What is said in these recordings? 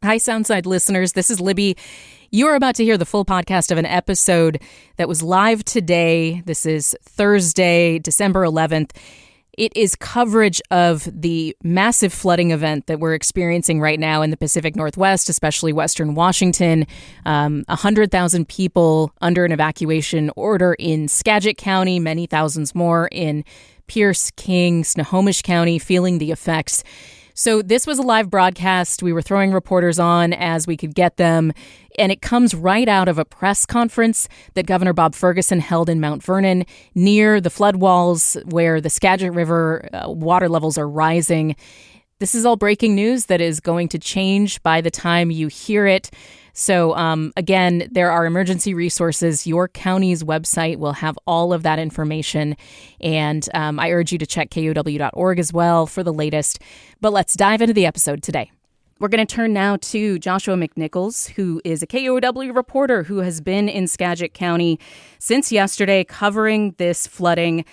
Hi, Soundside listeners. This is Libby. You're about to hear the full podcast of an episode that was live today. This is Thursday, December 11th. It is coverage of the massive flooding event that we're experiencing right now in the Pacific Northwest, especially Western Washington. 100,000 people under an evacuation order in Skagit County, many thousands more in Pierce, King, Snohomish County, feeling the effects. So this was a live broadcast. We were throwing reporters on as we could get them. And it comes right out of a press conference that Governor Bob Ferguson held in Mount Vernon near the floodwalls where the Skagit River water levels are rising. This is all breaking news that is going to change by the time you hear it. So again, there are emergency resources. Your county's website will have all of that information. And I urge you to check KUOW.org as well for the latest. But let's dive into the episode today. We're going to turn now to Joshua McNichols, who is a KUOW reporter who has been in Skagit County since yesterday covering this flooding.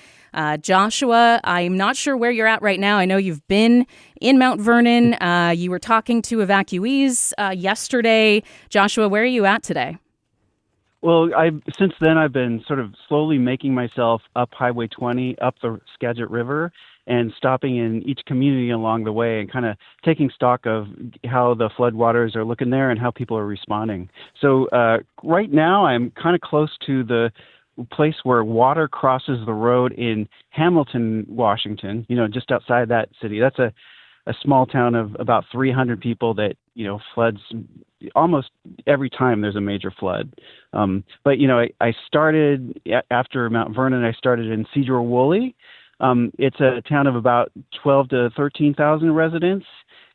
Joshua, I'm not sure where you're at right now. I know you've been in Mount Vernon. You were talking to evacuees yesterday. Joshua, where are you at today? Well, since then, I've been sort of slowly making myself up Highway 20, up the Skagit River, and stopping in each community along the way and kind of taking stock of how the floodwaters are looking there and how people are responding. So right now, I'm kind of close to the place where water crosses the road in Hamilton, Washington, just outside that city. That's a small town of about 300 people that, floods almost every time there's a major flood. But I started after Mount Vernon, I started in Cedar-Woolley. It's a town of about 12 to 13,000 residents.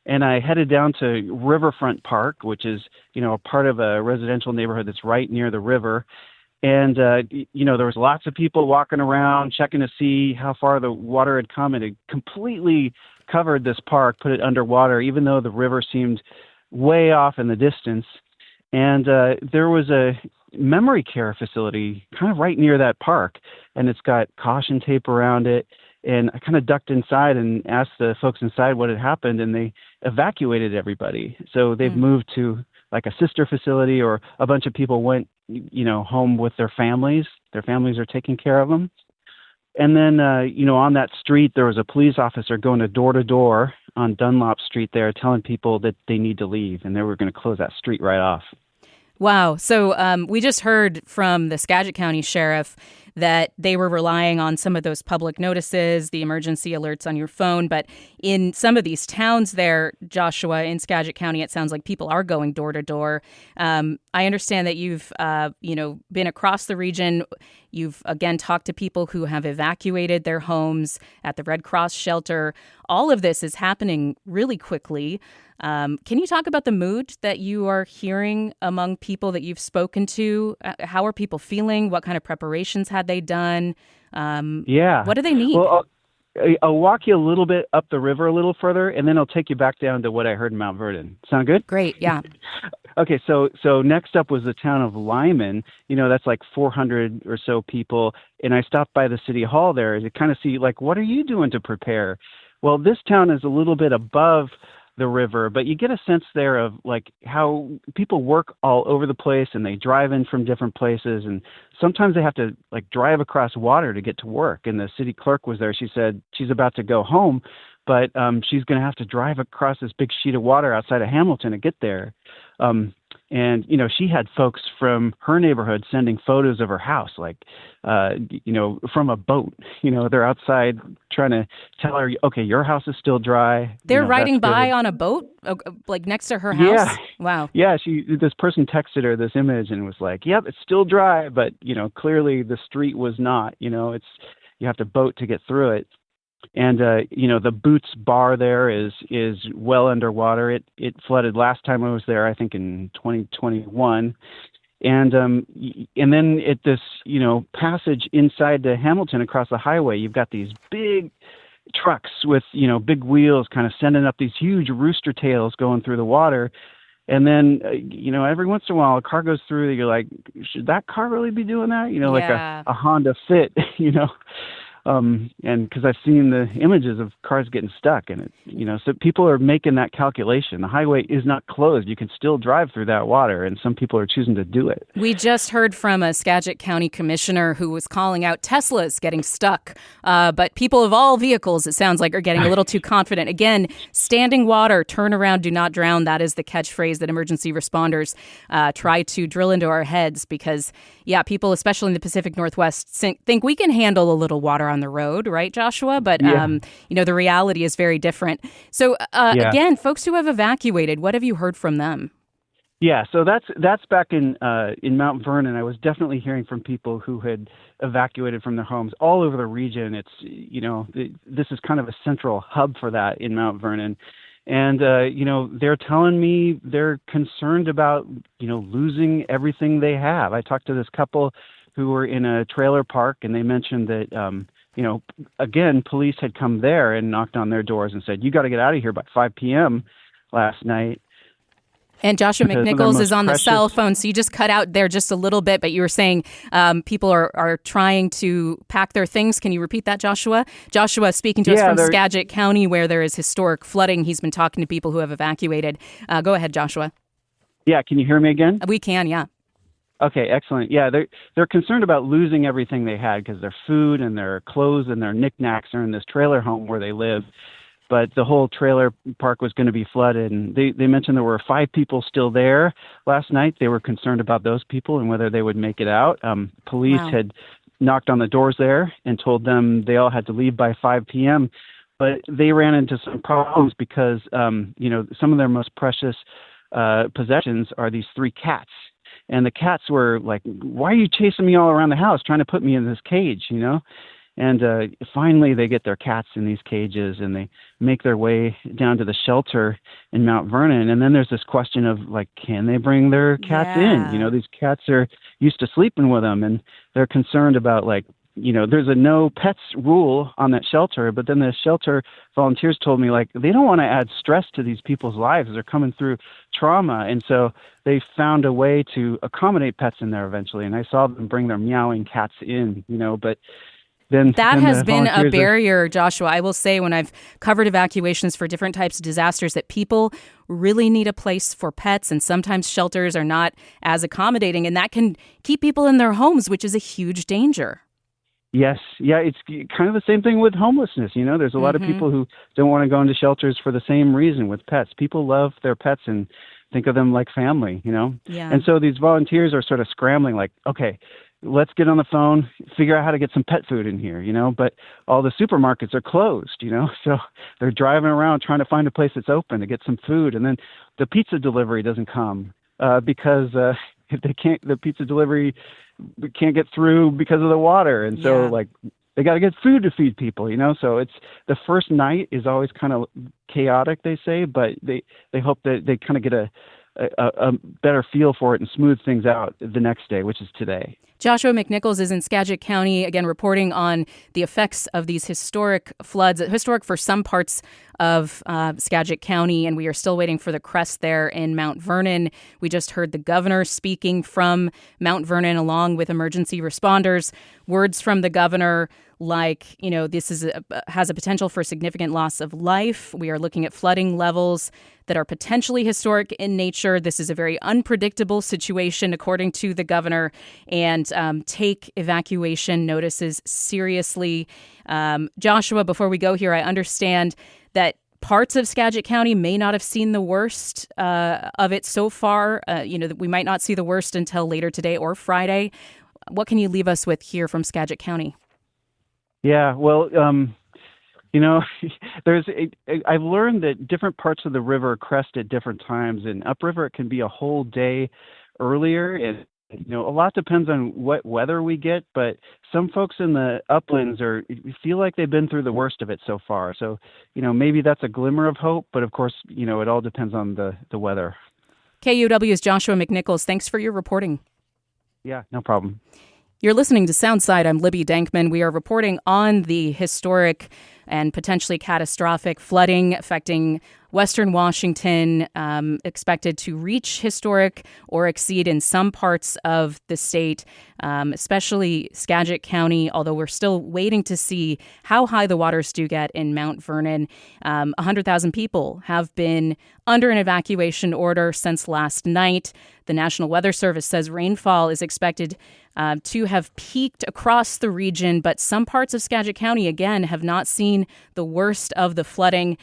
And I headed down to Riverfront Park, which is, a part of a residential neighborhood that's right near the river. And, there was lots of people walking around, checking to see how far the water had come. And it completely covered this park, put it underwater, even though the river seemed way off in the distance. And there was a memory care facility kind of right near that park. And it's got caution tape around it. And I kind of ducked inside and asked the folks inside what had happened. And they evacuated everybody. So they've moved to like a sister facility, or a bunch of people went, home with their families. Their families are taking care of them. And then, on that street, there was a police officer going door to door on Dunlop Street there, telling people that they need to leave, and they were going to close that street right off. Wow. So we just heard from the Skagit County Sheriff that they were relying on some of those public notices, the emergency alerts on your phone. But in some of these towns there, Joshua, in Skagit County, it sounds like people are going door to door. I understand that you've, been across the region. You've, again, talked to people who have evacuated their homes at the Red Cross shelter. All of this is happening really quickly. Can you talk about the mood that you are hearing among people that you've spoken to? How are people feeling? What kind of preparations had they done? What do they need? Well, I'll walk you a little bit up the river a little further, and then I'll take you back down to what I heard in Mount Vernon. Sound good? Great, yeah. Okay, so next up was the town of Lyman. That's like 400 or so people, and I stopped by the city hall there to kind of see, what are you doing to prepare? Well, this town is a little bit above the river, but you get a sense there of how people work all over the place, and they drive in from different places, and sometimes they have to drive across water to get to work. And the city clerk was there. She said she's about to go home, but she's going to have to drive across this big sheet of water outside of Hamilton to get there. And, she had folks from her neighborhood sending photos of her house, from a boat. They're outside trying to tell her, okay, your house is still dry. They're riding by on a boat, next to her house? Yeah. Wow. Yeah, this person texted her this image and was like, yep, it's still dry, but, clearly the street was not. You have to boat to get through it. And, the Boots bar there is well underwater. It flooded last time I was there, I think in 2021. And then at this, passage inside to Hamilton across the highway, you've got these big trucks with, big wheels kind of sending up these huge rooster tails going through the water. And then, every once in a while a car goes through, you're like, should that car really be doing that? Like a Honda Fit, And because I've seen the images of cars getting stuck in it, so people are making that calculation. The highway is not closed. You can still drive through that water, and some people are choosing to do it. We just heard from a Skagit County commissioner who was calling out Teslas getting stuck. But people of all vehicles, it sounds like, are getting a little too confident. Again, standing water, turn around, do not drown. That is the catchphrase that emergency responders try to drill into our heads because, people, especially in the Pacific Northwest, think we can handle a little water on the road, right, Joshua? But, the reality is very different. So, again, folks who have evacuated, what have you heard from them? Yeah, so that's back in Mount Vernon. I was definitely hearing from people who had evacuated from their homes all over the region. It's, this is kind of a central hub for that in Mount Vernon. And, they're telling me they're concerned about, losing everything they have. I talked to this couple who were in a trailer park, and they mentioned that, again, police had come there and knocked on their doors and said, you got to get out of here by 5 p.m. last night. And Joshua McNichols is on the cell phone, so you just cut out there just a little bit, but you were saying people are trying to pack their things. Can you repeat that, Joshua? Joshua speaking to us from Skagit County, where there is historic flooding. He's been talking to people who have evacuated. Go ahead, Joshua. Yeah, can you hear me again? We can, yeah. Okay, excellent. Yeah, they're concerned about losing everything they had because their food and their clothes and their knickknacks are in this trailer home where they live. But the whole trailer park was going to be flooded. And they mentioned there were 5 people still there last night. They were concerned about those people and whether they would make it out. Police had knocked on the doors there and told them they all had to leave by 5 p.m. But they ran into some problems because, some of their most precious possessions are these 3 cats. And the cats were like, why are you chasing me all around the house, trying to put me in this cage, And finally, they get their cats in these cages, and they make their way down to the shelter in Mount Vernon. And then there's this question of, can they bring their cats in? These cats are used to sleeping with them, and they're concerned about, there's a no pets rule on that shelter. But then the shelter volunteers told me, they don't want to add stress to these people's lives. They're coming through trauma. And so they found a way to accommodate pets in there eventually. And I saw them bring their meowing cats in, but... That has been a barrier, Joshua. I will say when I've covered evacuations for different types of disasters that people really need a place for pets, and sometimes shelters are not as accommodating, and that can keep people in their homes, which is a huge danger. Yes. Yeah, it's kind of the same thing with homelessness. There's a lot of people who don't want to go into shelters for the same reason with pets. People love their pets and think of them like family, Yeah. And so these volunteers are sort of scrambling okay, let's get on the phone, figure out how to get some pet food in here, but all the supermarkets are closed, so they're driving around trying to find a place that's open to get some food. And then the pizza delivery doesn't come because the pizza delivery can't get through because of the water. And so they got to get food to feed people, so it's the first night is always kind of chaotic, they say, but they hope that they kind of get a better feel for it and smooth things out the next day, which is today. Joshua McNichols is in Skagit County, again, reporting on the effects of these historic floods, historic for some parts of Skagit County, and we are still waiting for the crest there in Mount Vernon. We just heard the governor speaking from Mount Vernon along with emergency responders. Words from the governor this has a potential for significant loss of life. We are looking at flooding levels that are potentially historic in nature. This is a very unpredictable situation, according to the governor, and take evacuation notices seriously. Joshua, before we go here, I understand that parts of Skagit County may not have seen the worst of it so far. That we might not see the worst until later today or Friday. What can you leave us with here from Skagit County? Yeah, well, I've learned that different parts of the river crest at different times, and upriver it can be a whole day earlier. And a lot depends on what weather we get, but some folks in the uplands feel like they've been through the worst of it so far. So, maybe that's a glimmer of hope, but of course, it all depends on the weather. KUOW's Joshua McNichols, thanks for your reporting. Yeah, no problem. You're listening to Soundside. I'm Libby Dankman. We are reporting on the historic and potentially catastrophic flooding affecting Western Washington, expected to reach historic or exceed in some parts of the state, especially Skagit County, although we're still waiting to see how high the waters do get in Mount Vernon. 100,000 people have been under an evacuation order since last night. The National Weather Service says rainfall is expected to have peaked across the region, but some parts of Skagit County, again, have not seen the worst of the flooding.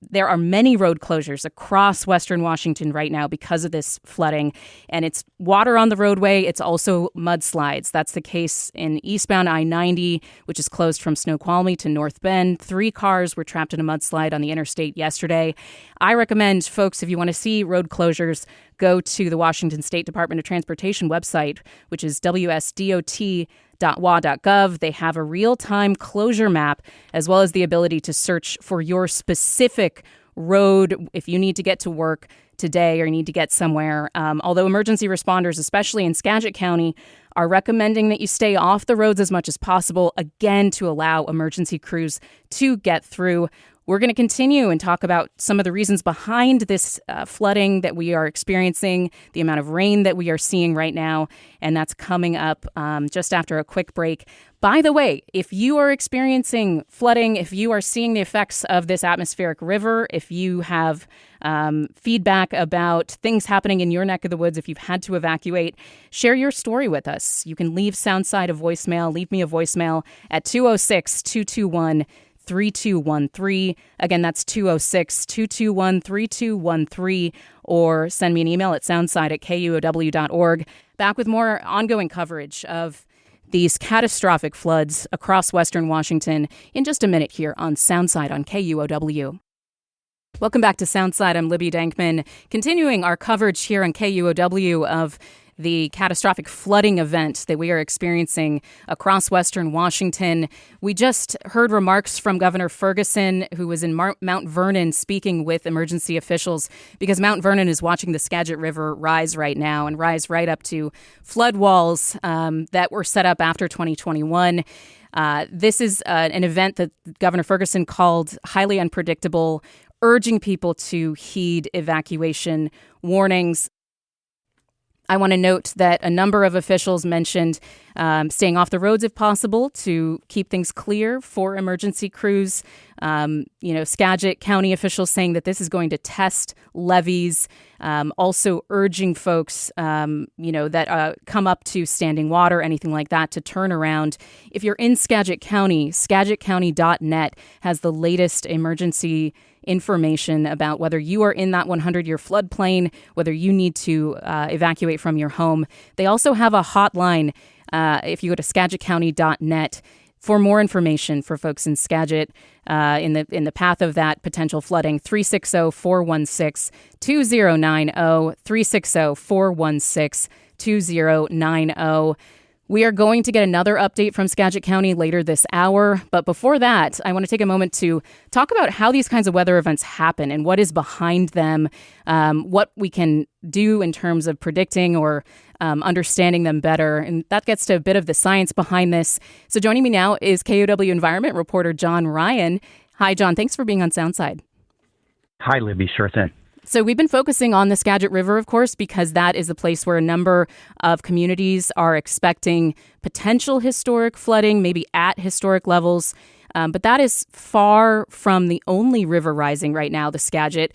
There are many road closures across Western Washington right now because of this flooding, and it's water on the roadway. It's also mudslides. That's the case in eastbound I-90, which is closed from Snoqualmie to North Bend. 3 cars were trapped in a mudslide on the interstate yesterday. I recommend, folks, if you want to see road closures, go to the Washington State Department of Transportation website, which is wsdot.wa.gov. They have a real-time closure map, as well as the ability to search for your specific road if you need to get to work today or need to get somewhere. Although emergency responders, especially in Skagit County, are recommending that you stay off the roads as much as possible, again, to allow emergency crews to get through. We're going to continue and talk about some of the reasons behind this flooding that we are experiencing, the amount of rain that we are seeing right now, and that's coming up just after a quick break. By the way, if you are experiencing flooding, if you are seeing the effects of this atmospheric river, if you have feedback about things happening in your neck of the woods, if you've had to evacuate, share your story with us. You can leave Soundside a voicemail. Leave me a voicemail at 206-221-3213. Again, that's 206-221-3213, or send me an email at soundside@kuow.org. Back with more ongoing coverage of these catastrophic floods across Western Washington in just a minute here on Soundside on KUOW. Welcome back to Soundside. I'm Libby Dankman, continuing our coverage here on KUOW of the catastrophic flooding event that we are experiencing across Western Washington. We just heard remarks from Governor Ferguson, who was in Mount Vernon speaking with emergency officials, because Mount Vernon is watching the Skagit River rise right now and rise right up to flood walls that were set up after 2021. This is an event that Governor Ferguson called highly unpredictable, urging people to heed evacuation warnings. I want to note that a number of officials mentioned staying off the roads if possible to keep things clear for emergency crews. Skagit County officials saying that this is going to test levees, also urging folks, that come up to standing water, anything like that, to turn around. If you're in Skagit County, SkagitCounty.net has the latest emergency information about whether you are in that 100-year floodplain, whether you need to evacuate from your home. They also have a hotline if you go to SkagitCounty.net for more information for folks in Skagit in the path of that potential flooding. 360-416-2090, 360-416-2090. We are going to get another update from Skagit County later this hour. But before that, I want to take a moment to talk about how these kinds of weather events happen and what is behind them, what we can do in terms of predicting or understanding them better. And that gets to a bit of the science behind this. So joining me now is KUOW environment reporter John Ryan. Hi, John. Thanks for being on Soundside. Hi, Libby. Sure thing. So we've been focusing on the Skagit River, of course, because that is a place where a number of communities are expecting potential historic flooding, maybe at historic levels. But that is far from the only river rising right now, the Skagit.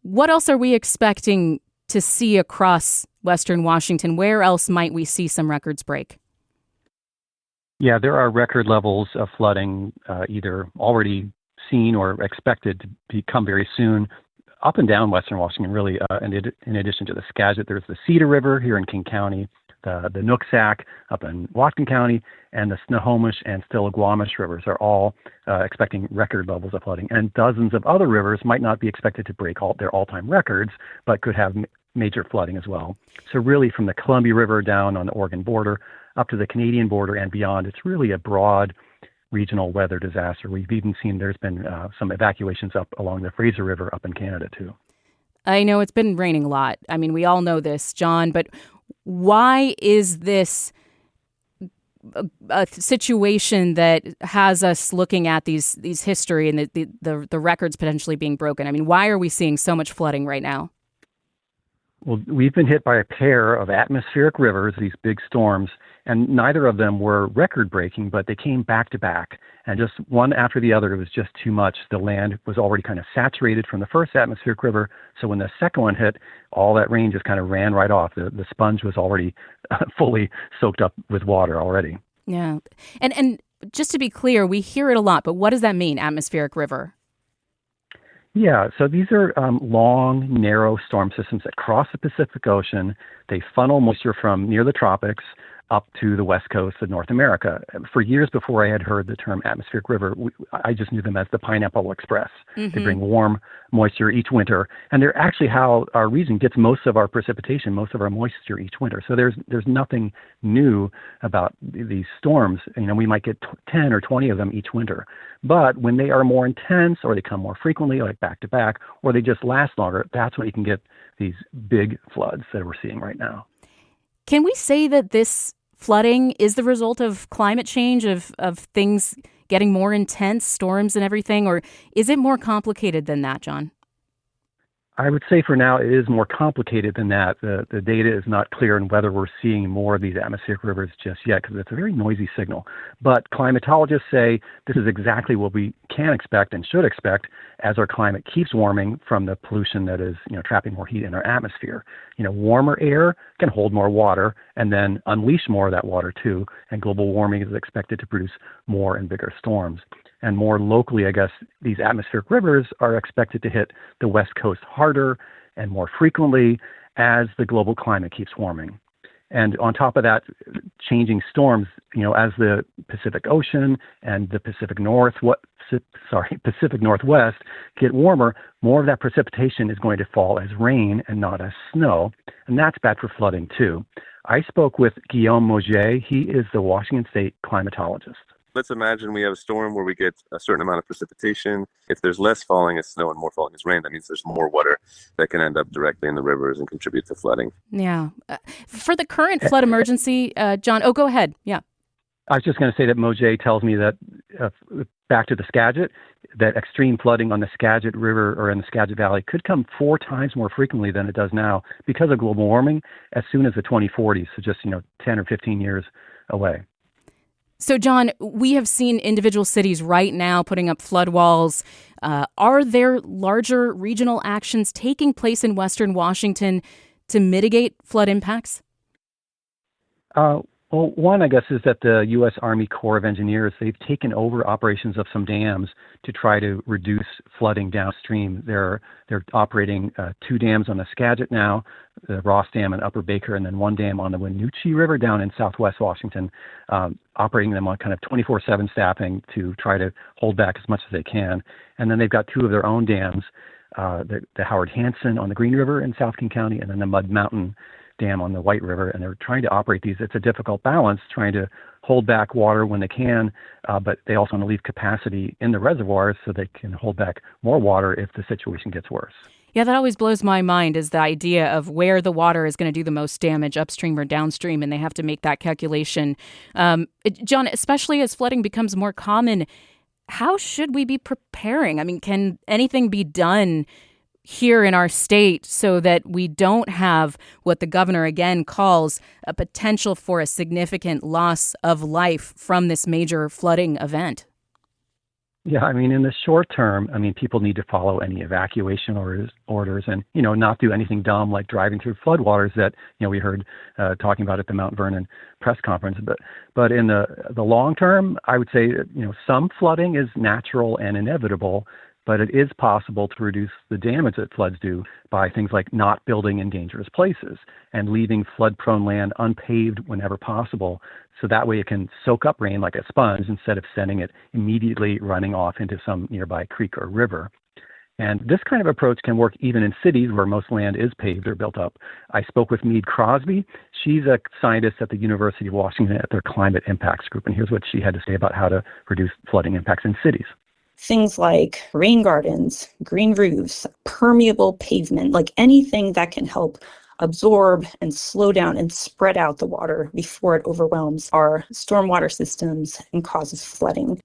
What else are we expecting to see across Western Washington? Where else might we see some records break? Yeah, there are record levels of flooding either already seen or expected to become very soon. Up and down Western Washington, really, in addition to the Skagit, there's the Cedar River here in King County, the Nooksack up in Whatcom County, and the Snohomish and Stillaguamish rivers are all expecting record levels of flooding. And dozens of other rivers might not be expected to break their all-time records, but could have major flooding as well. So really, from the Columbia River down on the Oregon border up to the Canadian border and beyond, it's really a broad regional weather disaster. We've even seen there's been some evacuations up along the Fraser River up in Canada, too. I know it's been raining a lot. I mean, we all know this, John, but why is this a situation that has us looking at these history and the records potentially being broken? I mean, why are we seeing so much flooding right now? Well, we've been hit by a pair of atmospheric rivers, these big storms, and neither of them were record-breaking, but they came back to back. And just one after the other, it was just too much. The land was already kind of saturated from the first atmospheric river, so when the second one hit, all that rain just kind of ran right off. The sponge was already fully soaked up with water already. Yeah. And just to be clear, we hear it a lot, but what does that mean, atmospheric river? Yeah, so these are long, narrow storm systems that cross the Pacific Ocean. They funnel moisture from near the tropics up to the west coast of North America. For years before I had heard the term atmospheric river, I just knew them as the Pineapple Express. Mm-hmm. They bring warm moisture each winter, and they're actually how our region gets most of our precipitation, most of our moisture each winter. So there's nothing new about these storms. You know, we might get 10 or 20 of them each winter. But when they are more intense, or they come more frequently, like back to back, or they just last longer, that's when you can get these big floods that we're seeing right now. Can we say that this flooding is the result of climate change, of things getting more intense, storms and everything, or is it more complicated than that, John? I would say for now it is more complicated than that. The data is not clear on whether we're seeing more of these atmospheric rivers just yet, because it's a very noisy signal. But climatologists say this is exactly what we can expect and should expect as our climate keeps warming from the pollution that is, trapping more heat in our atmosphere. Warmer air can hold more water and then unleash more of that water too. And global warming is expected to produce more and bigger storms. And more locally, I guess, these atmospheric rivers are expected to hit the West Coast harder and more frequently as the global climate keeps warming. And on top of that, changing storms, as the Pacific Ocean and the Pacific Northwest get warmer, more of that precipitation is going to fall as rain and not as snow. And that's bad for flooding too. I spoke with Guillaume Mauger. He is the Washington State climatologist. Let's imagine we have a storm where we get a certain amount of precipitation. If there's less falling as snow and more falling as rain, that means there's more water that can end up directly in the rivers and contribute to flooding. Yeah. For the current flood emergency, John, go ahead. Yeah. I was just going to say that Mauger tells me that back to the Skagit, that extreme flooding on the Skagit River or in the Skagit Valley could come 4 times more frequently than it does now because of global warming as soon as the 2040s, so just 10 or 15 years away. So, John, we have seen individual cities right now putting up flood walls. Are there larger regional actions taking place in Western Washington to mitigate flood impacts? Well, one, I guess, is that the U.S. Army Corps of Engineers, they've taken over operations of some dams to try to reduce flooding downstream. They're operating 2 dams on the Skagit now, the Ross Dam and Upper Baker, and then 1 dam on the Wenatchee River down in southwest Washington, operating them on kind of 24/7 staffing to try to hold back as much as they can. And then they've got 2 of their own dams, the Howard Hanson on the Green River in South King County, and then the Mud Mountain Dam on the White River, and they're trying to operate these. It's a difficult balance, trying to hold back water when they can, but they also want to leave capacity in the reservoirs so they can hold back more water if the situation gets worse. Yeah, that always blows my mind, is the idea of where the water is going to do the most damage, upstream or downstream, and they have to make that calculation. John, especially as flooding becomes more common, how should we be preparing? I mean, can anything be done here in our state so that we don't have what the governor again calls a potential for a significant loss of life from this major flooding event? Yeah, I mean, in the short term, people need to follow any evacuation orders and, not do anything dumb like driving through floodwaters that, we heard talking about at the Mount Vernon press conference. But in the long term, I would say, some flooding is natural and inevitable, but it is possible to reduce the damage that floods do by things like not building in dangerous places and leaving flood-prone land unpaved whenever possible, so that way it can soak up rain like a sponge instead of sending it immediately running off into some nearby creek or river. And this kind of approach can work even in cities where most land is paved or built up. I spoke with Meade Crosby. She's a scientist at the University of Washington at their Climate Impacts Group, and here's what she had to say about how to reduce flooding impacts in cities. Things like rain gardens, green roofs, permeable pavement, like anything that can help absorb and slow down and spread out the water before it overwhelms our stormwater systems and causes flooding.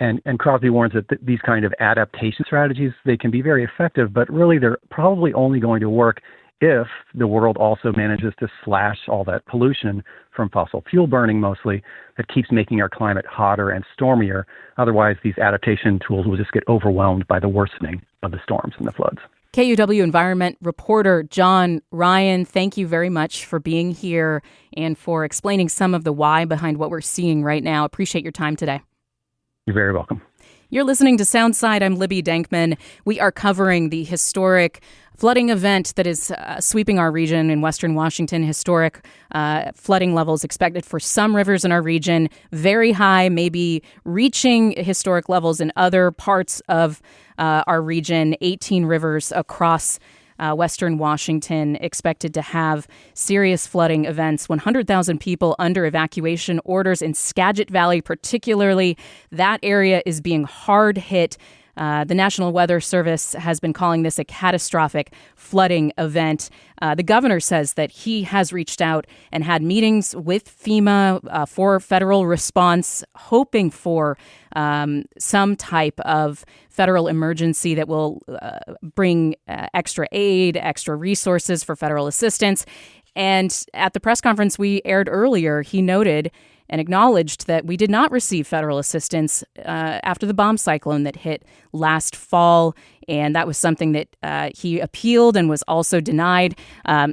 And Crosby warns that these kind of adaptation strategies, they can be very effective, but really they're probably only going to work if the world also manages to slash all that pollution from fossil fuel burning mostly that keeps making our climate hotter and stormier. Otherwise, these adaptation tools will just get overwhelmed by the worsening of the storms and the floods. KUOW environment reporter John Ryan, thank you very much for being here and for explaining some of the why behind what we're seeing right now. Appreciate your time today. You're very welcome. You're listening to Soundside. I'm Libby Dankman. We are covering the historic flooding event that is sweeping our region in Western Washington. Historic flooding levels expected for some rivers in our region, very high, maybe reaching historic levels in other parts of our region. 18 rivers across Western Washington expected to have serious flooding events. 100,000 people under evacuation orders in Skagit Valley, particularly. That area is being hard hit. The National Weather Service has been calling this a catastrophic flooding event. The governor says that he has reached out and had meetings with FEMA for federal response, hoping for some type of federal emergency that will bring extra aid, extra resources for federal assistance. And at the press conference we aired earlier, he noted and acknowledged that we did not receive federal assistance after the bomb cyclone that hit last fall. And that was something that he appealed and was also denied.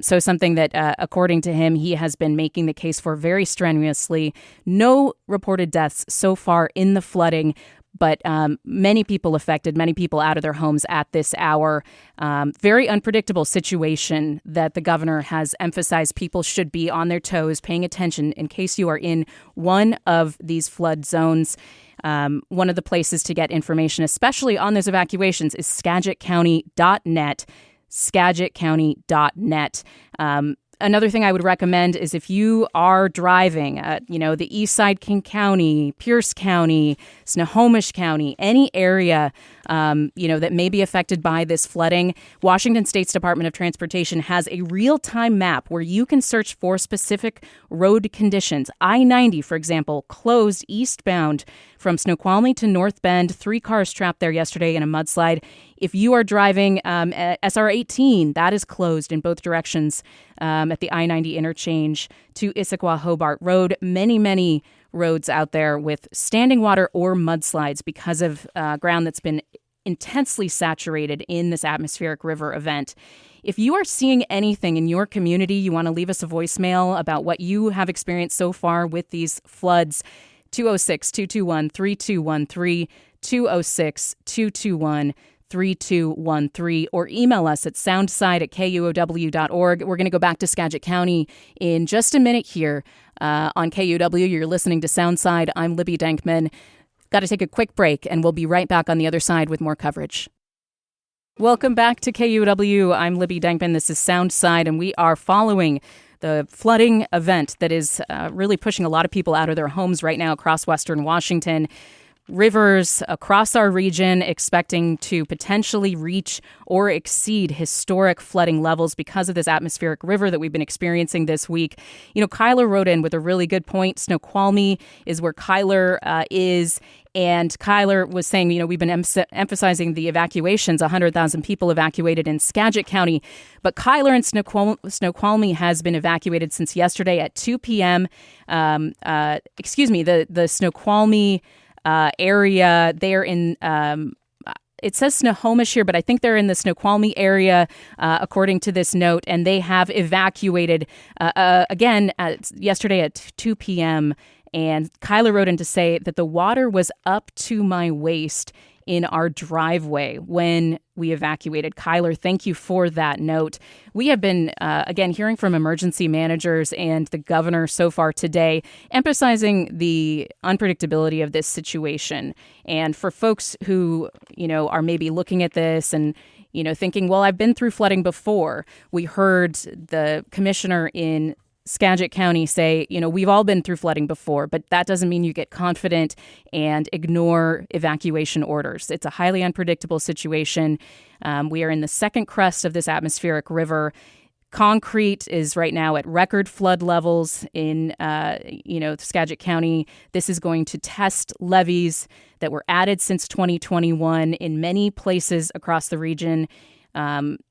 So something that, according to him, he has been making the case for very strenuously. No reported deaths so far in the flooding, but many people affected, many people out of their homes at this hour. Very unpredictable situation that the governor has emphasized people should be on their toes, paying attention in case you are in one of these flood zones. One of the places to get information, especially on those evacuations, is SkagitCounty.net, SkagitCounty.net. Another thing I would recommend is if you are driving, the east side King County, Pierce County, Snohomish County, any area, that may be affected by this flooding, Washington State's Department of Transportation has a real-time map where you can search for specific road conditions. I-90, for example, closed eastbound from Snoqualmie to North Bend. 3 cars trapped there yesterday in a mudslide. If you are driving SR-18, that is closed in both directions at the I-90 interchange to Issaquah-Hobart Road. Many roads out there with standing water or mudslides because of ground that's been intensely saturated in this atmospheric river event. If you are seeing anything in your community, you want to leave us a voicemail about what you have experienced so far with these floods, 206-221-3213, 206-221-3213, or email us at soundside@kuow.org. We're going to go back to Skagit County in just a minute here on KUOW. You're listening to Soundside. I'm Libby Dankman. Got to take a quick break, and we'll be right back on the other side with more coverage. Welcome back to KUOW. I'm Libby Dankman. This is Soundside, and we are following the flooding event that is really pushing a lot of people out of their homes right now across Western Washington. Rivers across our region expecting to potentially reach or exceed historic flooding levels because of this atmospheric river that we've been experiencing this week. Kyler wrote in with a really good point. Snoqualmie is where Kyler is. And Kyler was saying, we've been emphasizing the evacuations, 100,000 people evacuated in Skagit County. But Kyler and Snoqualmie has been evacuated since yesterday at 2 p.m. The Snoqualmie area, they're in, it says Snohomish here, but I think they're in the Snoqualmie area, according to this note, and they have evacuated yesterday at 2 p.m., and Kyler wrote in to say that the water was up to my waist in our driveway when we evacuated. Kyler, thank you for that note. We have been, hearing from emergency managers and the governor so far today, emphasizing the unpredictability of this situation. And for folks who, are maybe looking at this and, thinking, well, I've been through flooding before. We heard the commissioner in Skagit County say, we've all been through flooding before, but that doesn't mean you get confident and ignore evacuation orders. It's a highly unpredictable situation. We are in the second crest of this atmospheric river. concrete is right now at record flood levels in, Skagit County. This is going to test levees that were added since 2021 in many places across the region.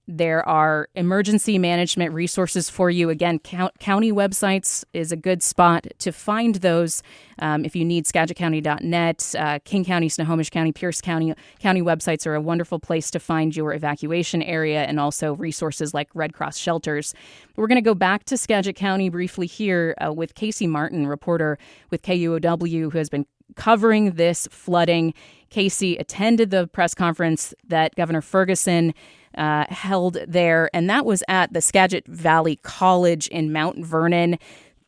There are emergency management resources for you. Again, county websites is a good spot to find those. If you need SkagitCounty.net, King County, Snohomish County, Pierce County websites are a wonderful place to find your evacuation area and also resources like Red Cross shelters. We're going to go back to Skagit County briefly here with Casey Martin, reporter with KUOW, who has been covering this flooding. Casey attended the press conference that Governor Ferguson held there, and that was at the Skagit Valley College in Mount Vernon.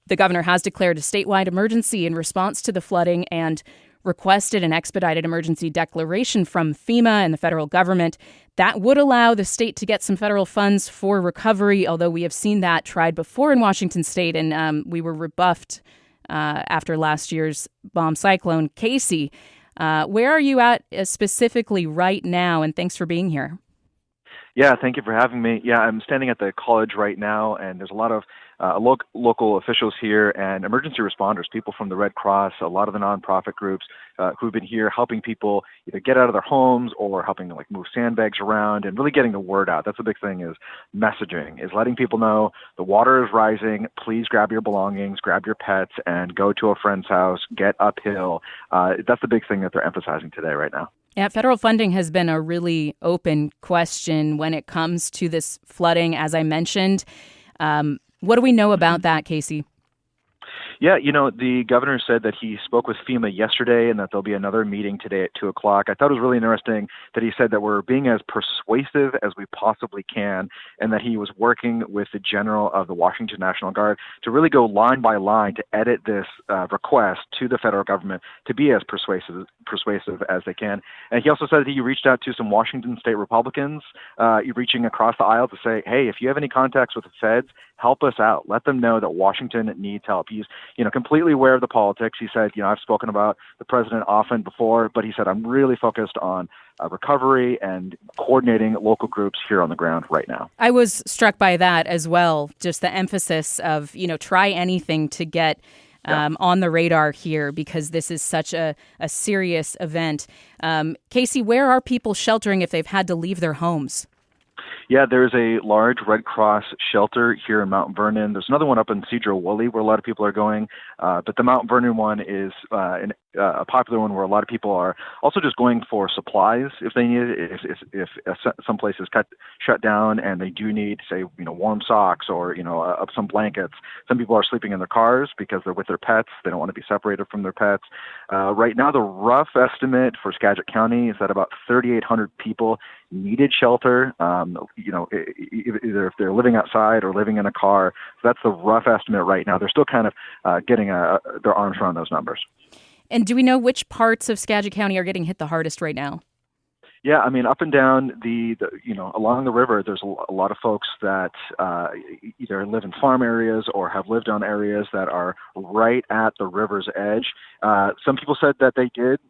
The governor has declared a statewide emergency in response to the flooding and requested an expedited emergency declaration from FEMA and the federal government. That would allow the state to get some federal funds for recovery, although we have seen that tried before in Washington state, and we were rebuffed after last year's bomb cyclone. Casey, where are you at specifically right now? And thanks for being here. Yeah, thank you for having me. Yeah, I'm standing at the college right now, and there's a lot of local officials here and emergency responders, people from the Red Cross, a lot of the nonprofit groups who've been here helping people either get out of their homes or helping to move sandbags around and really getting the word out. That's the big thing, is messaging, is letting people know the water is rising. Please grab your belongings, grab your pets, and go to a friend's house, get uphill. That's the big thing that they're emphasizing today right now. Yeah, federal funding has been a really open question when it comes to this flooding, as I mentioned. What do we know about that, Casey? Yeah, the governor said that he spoke with FEMA yesterday and that there'll be another meeting today at 2 o'clock. I thought it was really interesting that he said that we're being as persuasive as we possibly can, and that he was working with the general of the Washington National Guard to really go line by line to edit this request to the federal government to be as persuasive as they can. And he also said that he reached out to some Washington state Republicans, reaching across the aisle to say, hey, if you have any contacts with the feds, help us out. Let them know that Washington needs help. He's, completely aware of the politics. He said, I've spoken about the president often before, but he said, I'm really focused on recovery and coordinating local groups here on the ground right now. I was struck by that as well, just the emphasis of, try anything to get on the radar here, because this is such a serious event. Casey, where are people sheltering if they've had to leave their homes? Yeah, there's a large Red Cross shelter here in Mount Vernon. There's another one up in Cedro-Woolley where a lot of people are going. But the Mount Vernon one is a popular one where a lot of people are also just going for supplies if they need it. If some place is shut down and they do need, say, warm socks or, some blankets. Some people are sleeping in their cars because they're with their pets. They don't want to be separated from their pets. Right now, the rough estimate for Skagit County is that about 3,800 people needed shelter, either if they're living outside or living in a car. So that's the rough estimate right now. They're still kind of getting their arms around those numbers. And do we know which parts of Skagit County are getting hit the hardest right now? Yeah, up and down along the river, there's a lot of folks that either live in farm areas or have lived on areas that are right at the river's edge. Some people said that they did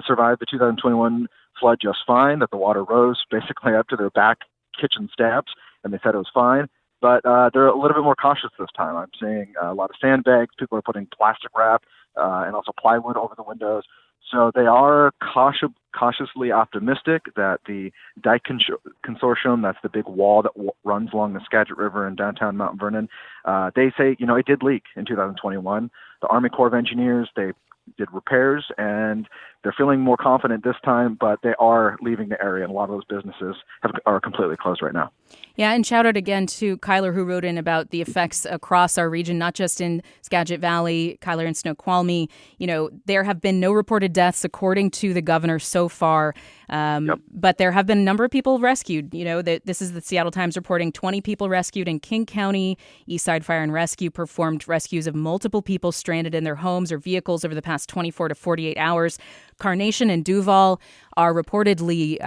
survive the 2021 flood just fine, that the water rose basically up to their back kitchen steps, and they said it was fine. But they're a little bit more cautious this time. I'm seeing a lot of sandbags. People are putting plastic wrap and also plywood over the windows. So they are cautiously optimistic that the Dike Consortium, that's the big wall that runs along the Skagit River in downtown Mount Vernon, they say, it did leak in 2021. The Army Corps of Engineers, they did repairs, and they're feeling more confident this time, but they are leaving the area, and a lot of those businesses are completely closed right now. Yeah, and shout out again to Kyler, who wrote in about the effects across our region, not just in Skagit Valley, Kyler and Snoqualmie. There have been no reported deaths, according to the governor, so far. But there have been a number of people rescued. This is the Seattle Times reporting 20 people rescued in King County. Eastside Fire and Rescue performed rescues of multiple people stranded in their homes or vehicles over the past 24 to 48 hours. Carnation and Duval are reportedly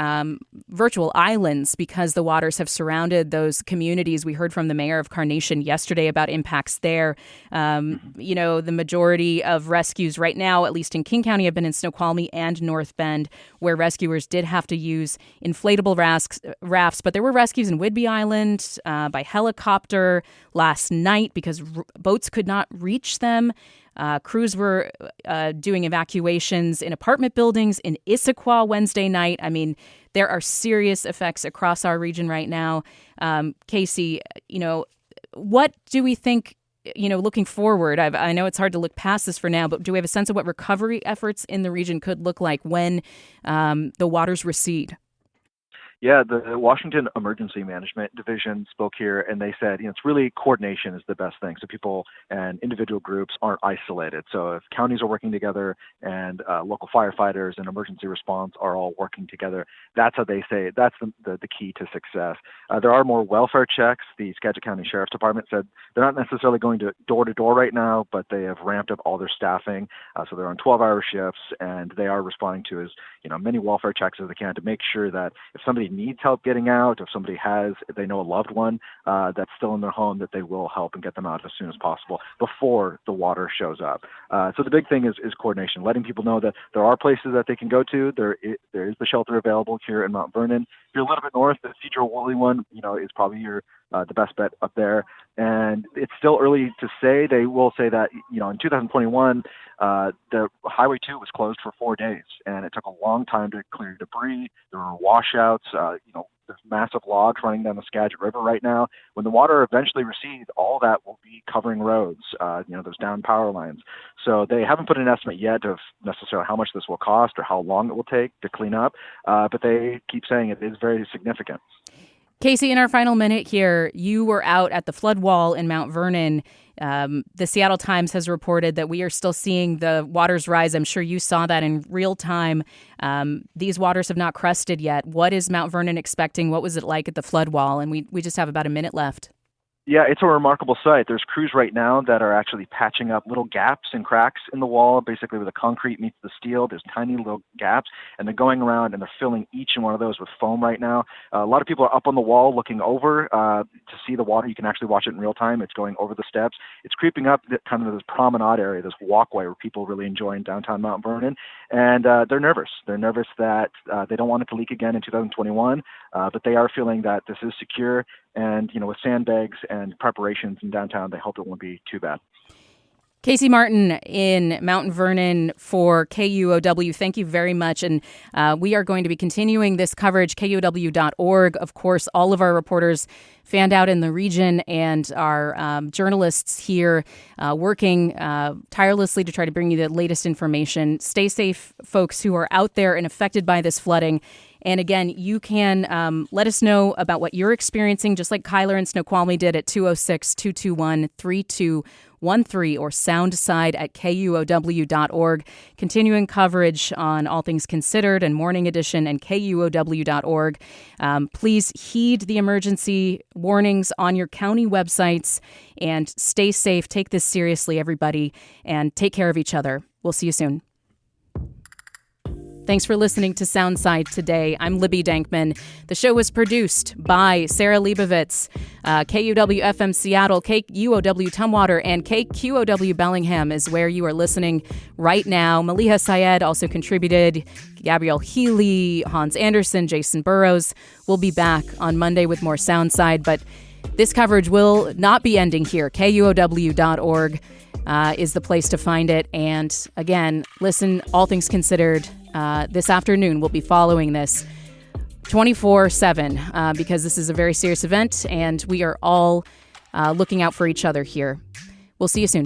virtual islands because the waters have surrounded those communities. We heard from the mayor of Carnation yesterday about impacts there. The majority of rescues right now, at least in King County, have been in Snoqualmie and North Bend, where rescuers did have to use inflatable rafts. But there were rescues in Whidbey Island by helicopter last night because boats could not reach them. Crews were doing evacuations in apartment buildings in Issaquah Wednesday night. I mean, there are serious effects across our region right now. Casey, what do we think, looking forward? I know it's hard to look past this for now, but do we have a sense of what recovery efforts in the region could look like when the waters recede? Yeah, the Washington Emergency Management Division spoke here, and they said, it's really coordination is the best thing. So people and individual groups aren't isolated. So if counties are working together and local firefighters and emergency response are all working together, that's how they say that's the key to success. There are more welfare checks. The Skagit County Sheriff's Department said they're not necessarily going to door right now, but they have ramped up all their staffing. So they're on 12-hour shifts, and they are responding to as many welfare checks as they can to make sure that if somebody needs help getting out, if they know a loved one that's still in their home, that they will help and get them out as soon as possible before the water shows up. So the big thing is coordination, letting people know that there are places that they can go to. There is the shelter available here in Mount Vernon. If you're a little bit north, the Cedar-Woolley one, is probably the best bet up there. And it's still early to say. They will say that, in 2021, the Highway 2 was closed for 4 days, and it took a long time to clear debris. There were washouts, there's massive logs running down the Skagit River right now. When the water eventually recedes, all that will be covering roads, those down power lines. So they haven't put an estimate yet of necessarily how much this will cost or how long it will take to clean up, but they keep saying it is very significant. Casey, in our final minute here, you were out at the flood wall in Mount Vernon. The Seattle Times has reported that we are still seeing the waters rise. I'm sure you saw that in real time. These waters have not crested yet. What is Mount Vernon expecting? What was it like at the flood wall? And we just have about a minute left. Yeah, it's a remarkable sight. There's crews right now that are actually patching up little gaps and cracks in the wall, basically where the concrete meets the steel. There's tiny little gaps, and they're going around and they're filling each and one of those with foam right now. A lot of people are up on the wall looking over to see the water. You can actually watch it in real time. It's going over the steps. It's creeping up kind of this promenade area, this walkway where people really enjoy in downtown Mount Vernon, and they're nervous. They're nervous that they don't want it to leak again in 2021, but they are feeling that this is secure. And, with sandbags and preparations in downtown, they hope it won't be too bad. Casey Martin in Mount Vernon for KUOW, thank you very much. And we are going to be continuing this coverage, KUOW.org. Of course, all of our reporters fanned out in the region and our journalists here working tirelessly to try to bring you the latest information. Stay safe, folks who are out there and affected by this flooding. And again, you can let us know about what you're experiencing, just like Kyler and Snoqualmie did at 206-221-3213 or Soundside at KUOW.org. Continuing coverage on All Things Considered and Morning Edition and KUOW.org. Please heed the emergency warnings on your county websites and stay safe. Take this seriously, everybody, and take care of each other. We'll see you soon. Thanks for listening to Soundside today. I'm Libby Dankman. The show was produced by Sarah Leibovitz, KUOW-FM Seattle, KUOW Tumwater, and KQOW Bellingham is where you are listening right now. Maliha Syed also contributed, Gabrielle Healy, Hans Anderson, Jason Burrows. We'll be back on Monday with more Soundside, but this coverage will not be ending here. KUOW.org is the place to find it. And again, listen, All Things Considered, this afternoon we'll be following this 24/7 because this is a very serious event and we are all looking out for each other here. We'll see you soon.